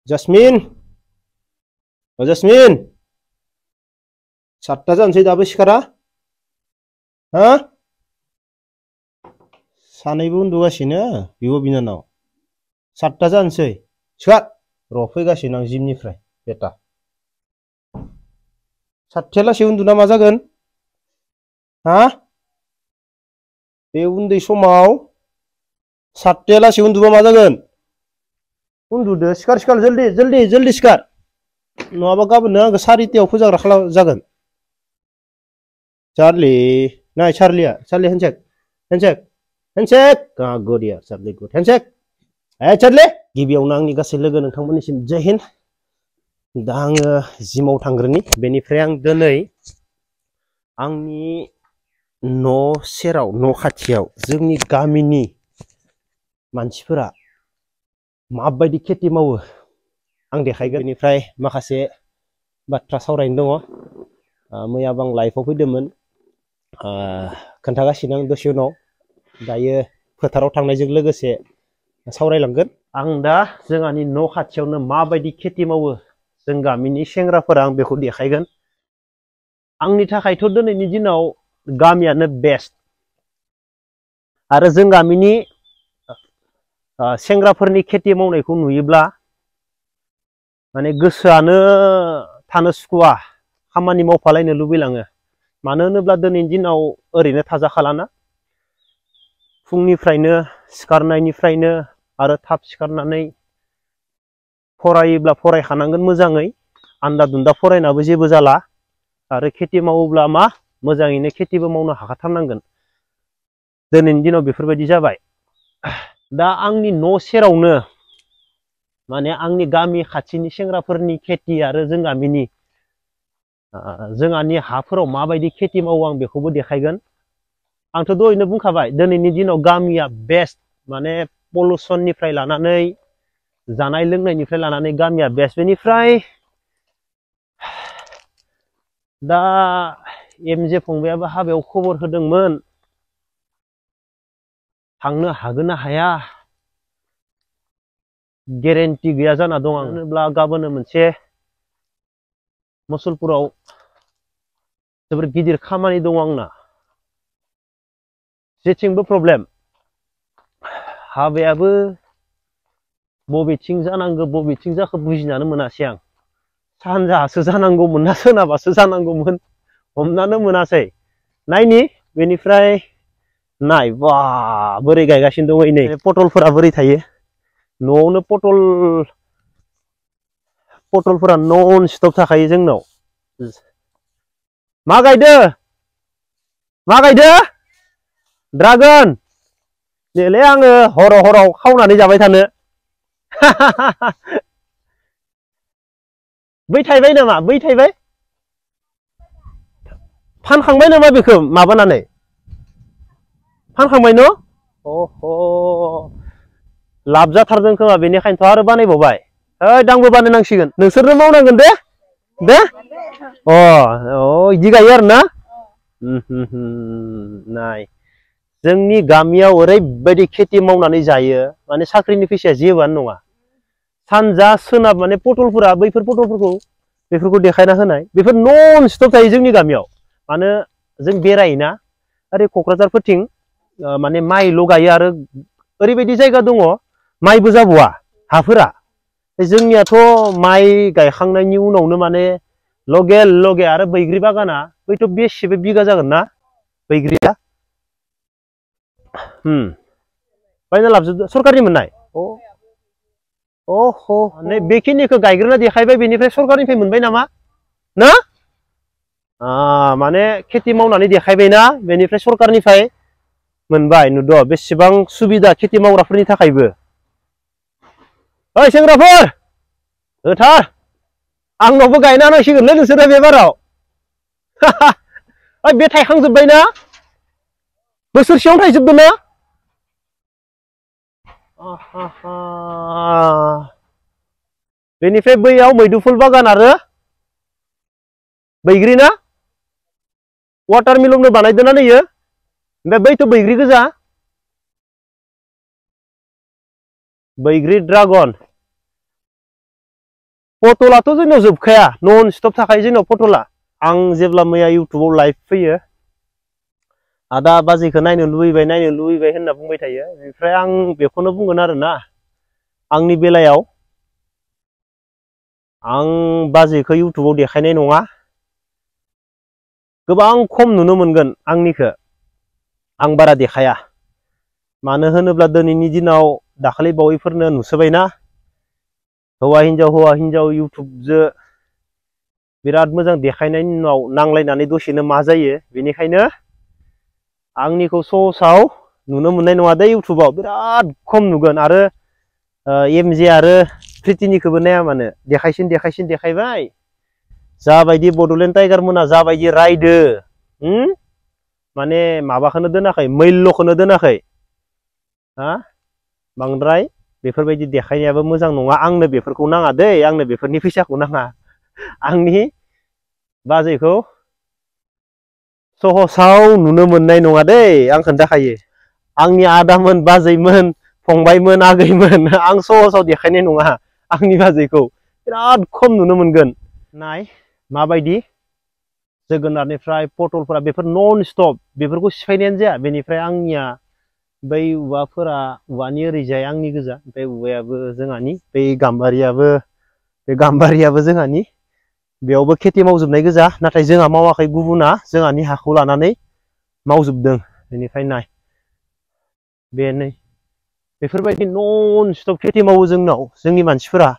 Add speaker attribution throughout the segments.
Speaker 1: Jasmine, Jasmine, सातटा जानोसै दाबो सिखारा? हा? सानैबो उन्दुगासिनो बिब' बिनानाव। सातटा जानोसै। सिखार! र' फैगासिनो आं जिमनिफ्राय बेटा। सातथायालासै उन्दुना मा जागोन? हा? बे उन्दै समाव सातथायालासै उन्दुबा मा जागोन? उन्दुदो सिखार सिखार जल्दि जल्दि जल्दि सिखार। नङाबा गाबोननो आंखौ सारिथायाव फोजाग्रा जागोन। चार्ली, नाय चार्लीया, चार्ली हेन्डशेक, हेन्डशेक, हेन्डशेक। गुड यार चार्ली गुड हेन्डशेक। चार्ली गिबियावनो आंनि गासै लोगो नोंथांमोननिसिम जय हिन्द। दा आङो जिमाव थांग्रोनि बेनिफ्राय आं दिनै आंनि न' सेराव न' खाथियाव जोंनि गामिनि मानसिफोरा माबायदि खेथि मावो आं देखायगोन। बेनिफ्राय माखासे बाथ्रा सावरायनो दङ। मैयाबो आं लाइफआव फैदोंमोन, खोन्थागासिनो आं दसे उनाव। दायो फोथाराव थांनायजों लोगोसे सावरायलांगोन। आं दा जोंहानि न' खाथियावनो माबायदि खेथि मावो जों गामिनि सेंग्राफोरा आं बेखौ देखायगोन। आंनि थाखायथ' दिनैनि दिनाव गामियानो बेस्ट। आरो जों गामिनि सेंग्राफोरनि खेथि मावनायखौ नुयोब्ला माने गोसोआनो थानो सुखुवा, खामानि मावफालायनो लुबैलाङो। मानो होनोब्ला दिनैनि दिनाव ओरैनो थाजाखालाना। फुंनिफ्रायनो सिखारनायनिफ्रायनो आरो थाब सिखारनानै फरायोब्ला फरायखानांगोन मोजाङै, आन्दा दुन्दा फरायनाबो जेबो जाला। आरो खेथि मावोब्ला मा मोजाङैनो खेथिबो मावनो हाखाथारनांगोन। दिनैनि दिनाव बेफोरबायदि जाबाय। दा आंनि न' सेरावनो माने आंनि गामि खाथिनि सेंग्राफोरनि खेथि आरो जोंहानि हाफोराव माबायदि खेथि मावो आं बेखौबो देखायगोन। आंथ' दहायनो बुंखाबाय दिनैनि दिनाव गामिया बेस्ट। माने पलुसननिफ्राय लानानै जानाय लोंनायनिफ्राय लानानै गामिया बेस्ट। बेनिफ्राय दा एमजे फंबायाबो हाबायाव खबर होदोंमोन, थांनो हागोन ना हाया गेरेन्टि गैया जाना दं। आं होनोब्ला गाबोन मोनसे मुसलपुराव जोबोर गिदिर खामानि दं आंना। जेथिंबो प्रब्लेम। हाबायाबो बबेथिं जानांगौ बबेथिं जाखो बुजिनानै मोनासै आं। सानजाहासो जानांगौमोन ना सोनाबासो जानांगौमोन हमनानो मोनासै। नायनि बेनिफ्राय नाय बा बोरै गायगासिनो दङ नै पटलफोरा बोरै थायो। न'आवनो पटलफोरा नन स्टप थाखायो जोंनाव। मा गायदो? मा गायदो? ड्रागन। देलै आङो हराव खावनानै जाबाय थानो। बै थाइबाय नामा? बै थाइबाय? फानखांबाय नामा बेखौ माबानानै? फानखांबाय न'? अह' लाब जाथारदों खोमा बेनिखायनोथ' आरो बानायबावबाय। ओइ आंबो बानायनांसिगोन। नोंसोरनो मावनांगोन दे। दे? इदि गायो आरोना? नाय जोंनि गामियाव ओरैबायदि खेथि मावनानै जायो, माने साख्रिनि फैसाया जेबोआनो नङा। सानजा सोनाब माने पटलफोरा बैफोर पटलफोरखौ बेफोरखौ देखायना होनाय। बेफोर नन स्टप थायो जोंनि गामियाव। मानो जों बेरायोना ओरै क'क्राझारफोरथिं माने माइल' गायो आरो ओरैबायदि जायगा दङ माइबो जाबावा हाफोरा। जोंनियाथ' माइ गायखांनायनि उनावनो माने लगे आरो बैग्रि बागाना बैथ' बेसेबा बिगा जागोन ना बैग्रिया। बायना लाबोजोबदो सरकारनि मोननाय? नै बेखिनिखौ गायग्रोना देखायबाय बेनिफ्राय सरकारनिफ्राय मोनबाय नामा ना? माने खेथि मावनानै देखायबायना बेनिफ्राय सरकारनिफ्राय मोनबाय। नुद' बेसेबां सुबिदा खेथि मावग्राफोरनि थाखायबो। ओइ सेंग्राफोर होथार, आंनावबो गायना होनांसिगोनलै नोंसोरो बे बाराव। ओइ बे थायखांजोब्बायना? बोसोरसेयावनो थायजोबदों ना? बेनिफ्राय बैयाव मैदुफुल बागान आरो बैग्रि ना? वाटारमेलनबो बानायदोंना नैयो? ओमफ्राय बैथ' बैग्रि गोजा। बैग्रि ड्रागन। पटलाथ' जोंनाव जोबखाया नन स्टप थाखायो जोंनाव पटला आं जेब्ला मैया इउटुबाव लाइभ फैयो आदा बाजैखौ नायनो लुबैबाय होनना बुंबाय थायो बेनिफ्राय आं बेखौनो बुंगोन आरोना आंनि बेलायाव आं बाजैखौ इउटुबाव देखायनाय नङा गोबां खम नुनो मोनगोन आंनिखौ आं बारा देखाया मानो होनोब्ला दिनैनि दिनाव दाखालि बावैफोरनो नुसोबायना हौवा हिनजाव इउटुबजो बिराद मोजां देखायनायनि उनाव नांलायनानै दसेनो मा जायो बेनिखायनो आंनिखौ सहसाव नुनो मोननाय नङा दे इउटुबाव बिराद खम नुगोन आरो एमजे आरो प्रितिनिखौबो नाया मानो देखायबाय जाबायदि बडलेण्ड टाइगार मोना जाबायदि रायदो माने माबाखौनो दोनाखै मैल्यखौनो दोनाखै हा बांद्राय बेफोरबायदि देखायनायाबो मोजां नङा आंनो बेफोरखौ नाङा दै आंनो बेफोरनि फैसाखौ नाङा आंनि बाजैखौ सहसाव नुनो मोननाय नङा दै आं खोन्थाखायो आंनि आदामोन बाजैमोन फंबायमोन आगैमोन आं सहसाव देखायनाय नङा आंनि बाजैखौ बिराद खम नुनो मोनगोन नाय माबायदि जोगोनारनिफ्राय पटलफोरा बेफोर नन स्टप बेफोरखौ सिफायनायानो जाया बेनिफ्राय आंनिया बै औवानि ओरैजाय आंनि गोजा ओमफ्राय औवायाबो जोंहानि बै गाम्बारियाबो जोंहानि बेयावबो खेथि मावजोबनाय गोजा नाथाय जोंहा मावाखै गुबुना जोंहानि हाखौ लानानै मावजोबदों बेनिफ्राय नाय बेनो बेफोरबायदि नन स्टप खेथि मावो जोंनाव जोंनि मानसिफोरा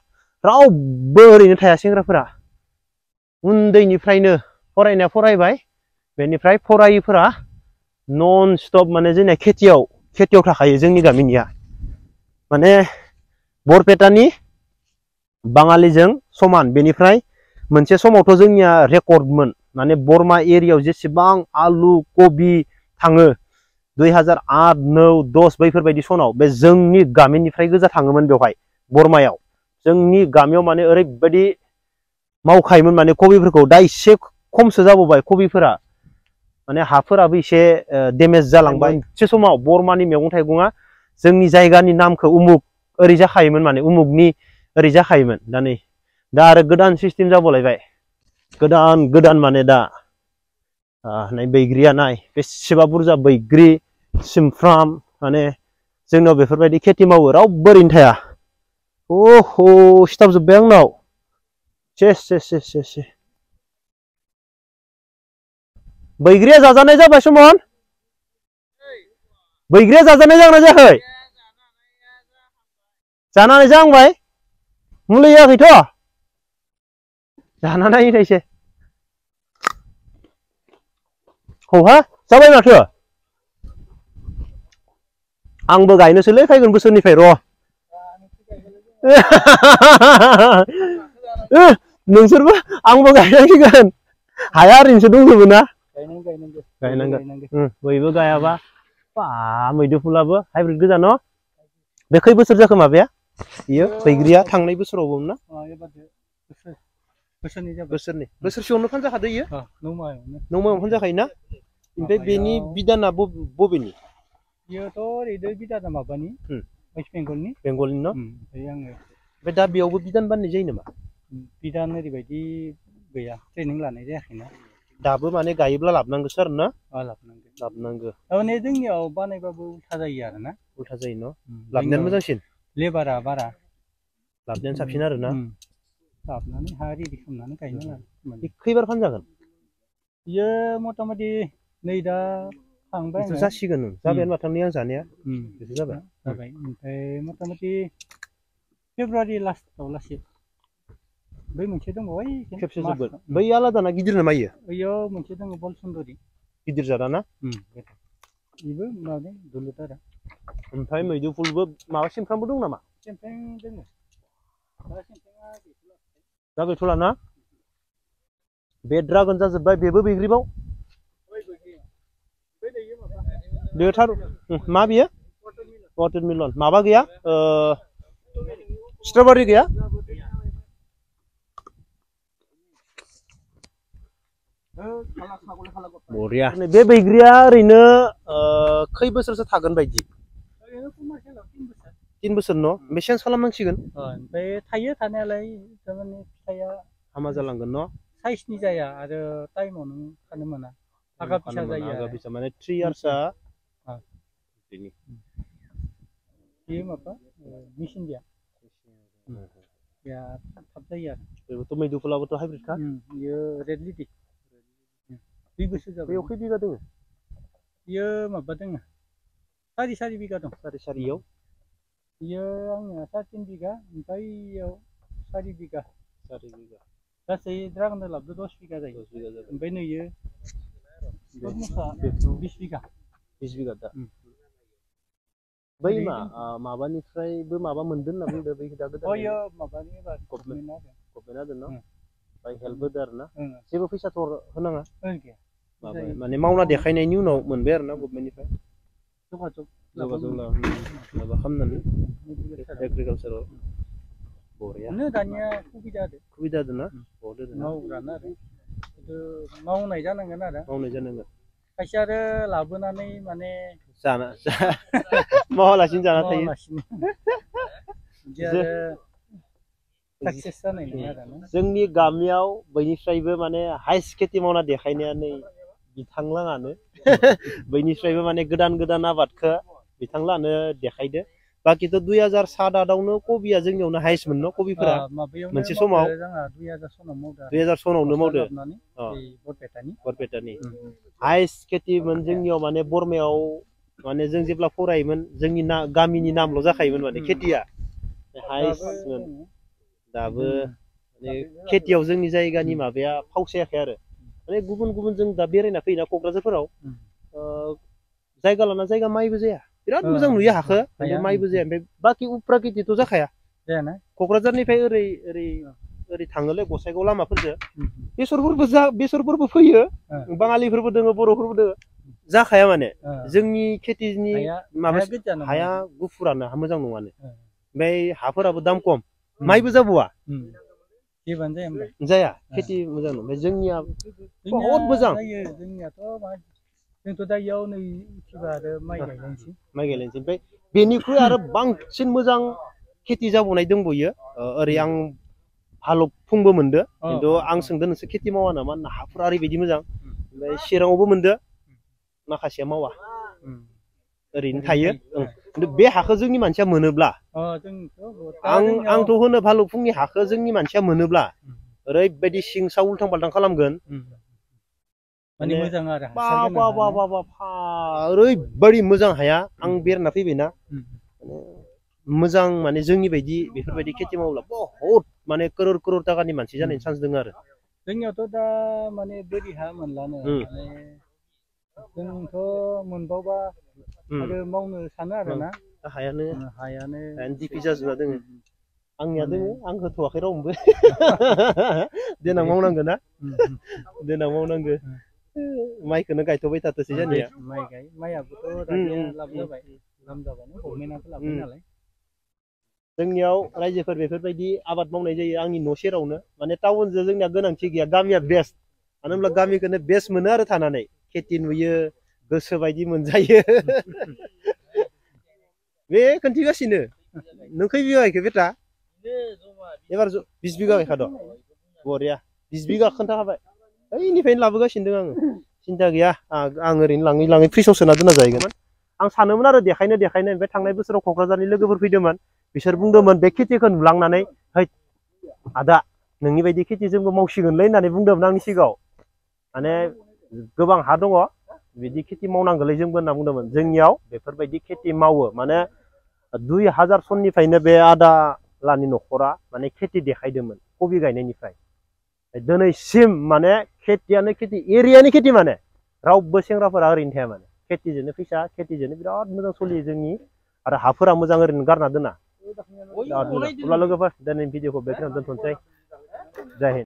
Speaker 1: रावबो ओरैनो थाया सेंग्राफोरा उन्दैनिफ्रायनो फरायनाया फरायबाय बेनिफ्राय फरायिफोरा नन स्टप माने जोंनिया खेथियाव थाखायो जोंनि गामिनिया माने बरपेटानि बाङालिजों समान बेनिफ्राय मोनसे समावथ' जोंनिया रेकर्डमोन माने बरमा एरियायाव जेसेबां आलु कबि थाङो 2008, 2009, 2010 बैफोरबायदि सनाव बे जोंनि गामिनिफ्राय गोजा थाङोमोन बेवहाय बरमायाव जोंनि गामियाव माने ओरैबायदि मावखायोमोन माने कबिफोरखौ दा एसे खमसो जाबोबाय कबिफोरा माने हाफोराबो एसे डेमेज जालांबाय मोनसे समाव बरमानि मैगं थाइगङा जोंनि जायगानि नामखौ उमुक ओरै जाखायोमोन माने उमुकनि ओरै जाखायोमोन दा आरो गोदान सिस्टेम जाबावलायबाय गोदान माने दा नाय बैग्रिया नाय बेसेबा बुरजा बैग्रि सिमफ्राम माने जोंनाव बेफोरबायदि खेथि मावो रावबो ओरैनो थाया अह' सिथाबजोब्बाय आंनाव से बैग्रिया जाजानाय जाबाय समन बैग्रिया जाजानाय जागोना जायाखै जानानै जाहांबाय मुलि होआखैथ' जाना नायनायसै हौहा जाबाय माथो आंबो गायनोसैलै फैगोन बोसोरनिफ्राय र' नोंसोरबो आंबो गायनांसिगोन हाया ओरैनोसो दंजोबो ना गायनांगोन बयबो गायाबा बा मैदुफुलाबो हाइब्रिद गोजा न' बे खै बोसोर जाखो माबाया बियो बैग्रिया थांनाय बोसोरावबो ना बोसोरसेयावनो फानजाखादो इयो नौमायावनो फानजाखायोना ओमफ्राय बेनि बिदाना बबेनि
Speaker 2: बेयोथ' ओरैनो बिदाना माबानि वेस्ट बेंगलनि न' ओमफ्राय आङो
Speaker 1: ओमफ्राय दा बेयावबो बिदान बाननाय जायो नामा
Speaker 2: बिदान ओरैबायदि गैया ट्रेनिं लानाय जायाखैना
Speaker 1: दाबो माने गायोब्ला लाबोनांगोसो आरो ना
Speaker 2: लाबोनांगौ थारमाने जोंनियाव बानायबाबो उल्था जायो आरो ना
Speaker 1: उल्था जायो न' लाबोनायानो मोजांसिन
Speaker 2: लेबारा बारा
Speaker 1: लाबोनायानो साबसिन आरो ना
Speaker 2: लाबोनानै हा रेडि खालामनानै गायना लानो
Speaker 1: खैबार फानजागोन
Speaker 2: बियो मथा मथि नै दा थांबाय
Speaker 1: जासिगोन जाबायानो माथांनि आं जानाया बेसो जाबाय
Speaker 2: ओमफ्राय मथा मथि फेब्रुवारि लास्टआव लासै बै मोनसे दङ ओइ
Speaker 1: खेबसे जोबगोन बै आलादाना गिदिर नामा इयो
Speaker 2: बैयाव मोनसे दङ बलसुन्दरि
Speaker 1: गिदिर जादा ना
Speaker 2: बेबो माने दुलुर आरो
Speaker 1: ओमफ्राय मैदुफुलबो माबा सिमफ्रामबो दं नामा
Speaker 2: सिमफ्राम दङ
Speaker 1: दा गैथ'ला ना बे ड्रागन जाजोब्बाय बेबो बैग्रिबाव बेथार मा बियो वाटारमेलन माबा गैया स्ट्रबेरि गैया बरिया बे बैग्रिया ओरैनो खै बोसोरसो थागोन बायदि 3 बोसोर न' ओमफ्राय चेन्ज खालामनांसिगोन
Speaker 2: ओमफ्राय थायो थानायालाय थारमाने फिथाइया
Speaker 1: हामा जालांगोन न'
Speaker 2: साइजनि जाया आरो टाइमाव नों खानो मोना आगा फिसा जायो
Speaker 1: आगा फिसा माने 3 इयार्सआ बिनि
Speaker 2: बेयो माबा मेचिन गैया थाब जायो आरो
Speaker 1: बेबोथ' मैदुफुलाबोथ' हाइब्रिडखा
Speaker 2: बियो रेड लिडि 2 बोसोर जाबाय
Speaker 1: बेयाव खै बिगा दोङो
Speaker 2: बियो माबा दोङो 4 बिगा दं
Speaker 1: 4 इयाव
Speaker 2: बियो आंनिया 3 बिगा ओमफ्राय इयाव 4 बिगा गासै ड्रागन लाबदो 10 बिगा जायो ओमफ्राय नैयो 20 बिगा
Speaker 1: 20 बिगा दा बै माबानिफ्रायबो माबा मोनदों होनना बुंदों बै दा गोदान
Speaker 2: माबानि
Speaker 1: गभर्नमेन्ट आरो न' बाय हेल्प होदो आरो ना जेबो फैसाथ' होनाङा माबा माने मावना देखायनायनि उनाव मोनबाय आरो ना गभर्नमेन्टनिफ्राय जगाजग माबा खालामनानै एग्रिकालचाराव बरिया
Speaker 2: दानिया सुबिदा
Speaker 1: होदों ना
Speaker 2: मावग्रानो आरो खिन्थु मावनाय जानांगोन खायसे आरो लाबोनानै माने
Speaker 1: जाना मावालासिनो जाना थायो
Speaker 2: साक्सेस जानाय नङा आरो
Speaker 1: जोंनि गामियाव बयनिफ्रायबो माने हाइस्ट खेथि मावना देखायनाया नै बिथांलाङानो बयनिफ्रायबो माने गोदान आबादखौ बिथांलाङानो देखायदो बाखिथ' 2007-8आवनो कबिया जोंनियावनो हाइस्ट मोन न' कबिफोरा मोनसे समाव 2000 सनावनो मावदो बरपेटानि हाइस्ट खेथिमोन जोंनियाव माने बरमायाव माने जों जेब्ला फरायोमोन जोंनि गामिनि नामल' जाखायोमोन माने खेथिया हाइस्टमोन दाबो माने खेथियाव जोंनि जायगानि माबाया फावसायाखै आरो माने गुबुन जों दा बेरायना फैयोना क'क्राझारफोराव जायगा लाना जायगा माइबो जाया बिराद मोजां नुयो हाखो ओमफ्राय माइबो जाया ओमफ्राय बाखि उफ्रा खेथिथ' जाखाया क'क्राझारनिफ्राय ओरै थाङोलै गसाइगाव लामाफोरजों बेसरफोरबो फैयो बाङालिफोरबो दोङो बर'फोरबो दोङो जाखाया माने जोंनि खेथिनि माबा हाया गुफुरानो मोजां नङानो ओमफ्राय हाफोराबो दाम खम माइबो जाबावा जाया खेथि मोजां ओमफ्राय जोंनिया बहुद मोजां
Speaker 2: जोंथ' दा इयाव नै उथिबा आरो माइ गायलायनोसै
Speaker 1: ओमफ्राय बेनिख्रुइ आरो बांसिन मोजां खेथि जाबावनाय दंबयो ओरै आं भालुकफुंबो मोनदो खिन्थु आं सोंदों नोंसोर खेथि मावा नामा हाफोरा ओरैबायदि मोजां ओमफ्राय चिराङावबो मोनदो माखासेया मावा ओरैनो थायो खिन्थु बे हाखौ जोंनि मानसिया मोनोब्ला आंथ' होनो भालुकफुंनि हाखौ जोंनि मानसिया मोनोब्ला ओरैबायदि सिंसा उल्थां फाल्थां खालामगोन
Speaker 2: माने मोजां आरो
Speaker 1: ओरैबायदि मोजां हाया आं बेरायना फैबायना मोजां माने जोंनि बायदि बेफोरबायदि खेथि मावब्ला बहुत माने करोर थाखानि मानसि जानायनि चान्स दङ आरो
Speaker 2: जोंनियावथ' दा माने बोरि हा मोनलानो माने जोंथ' मोनबावबा आरो मावनो सानो आरोना हायानो
Speaker 1: दिपि जाजोबना दोङो आंनिया दोङो आं होथ'वाखै रावनोबो देनां मावनांगोन ना देनां मावनांगो माइखौनो गायथ'बाय थाथोंसै जानिया
Speaker 2: माइयाबोथ' दानिया लाब जाबाय गभर्नमेन्टआथ' लाबोबाय नालाय
Speaker 1: जोंनियाव रायजोफोर बेफोरबायदि आबाद मावनाय जायो आंनि न' सेरावनो माने टाउनजों जोंनिया गोनांथि गैया गामिया बेस्ट मानो होनब्ला गामिखौनो बेस्ट मोनो आरो थानानै खेथि नुयो गोसो बायदि मोनजायो बे खोन्थिगासिनो नों खै बिगा गायखो बेटा एबार 20 बिगा गायखाद' बरिया 20 बिगा खोन्थाखाबाय ओइनिफ्रायनो लाबोगासिनो दं आङो सिन्था गैया आं ओरैनो लाङै फ्रिजआव सोना दोनना जाहैगोन आं सानोमोन आरो देखायनो ओमफ्राय थांनाय बोसोराव क'क्राझारनि लोगोफोर फैदोंमोन बिसोर बुंदोंमोन बे खेथिखौ नुलांनानै है आदा नोंनि बायदि खेथि जोंबो मावसिगोनलै होननानै बुंदोंमोन आंनि सिगाङाव माने गोबां हा दङ बिदि खेथि मावनांगौलै जोंबो होनना बुंदोंमोन जोंनियाव बेफोरबायदि खेथि मावो माने 2000 सननिफ्रायनो बे आदालानि न'खरा माने खेथि देखायदोंमोन कबि गायनायनिफ्राय दिनैसिम माने खेथियानो खेथि एरियानि खेथि माने रावबो सेंग्राफोरा ओरैनो थाया माने खेथिजोंनो फैसा खेथिजोंनो बिराद मोजां सोलियो जोंनि आरो हाफोरा मोजां ओरैनो गारना दोना अब्ला लोगोफोर दिनैनि भिडिअखौ बेखिनियावनो दोनथ'नोसै जय हिन्द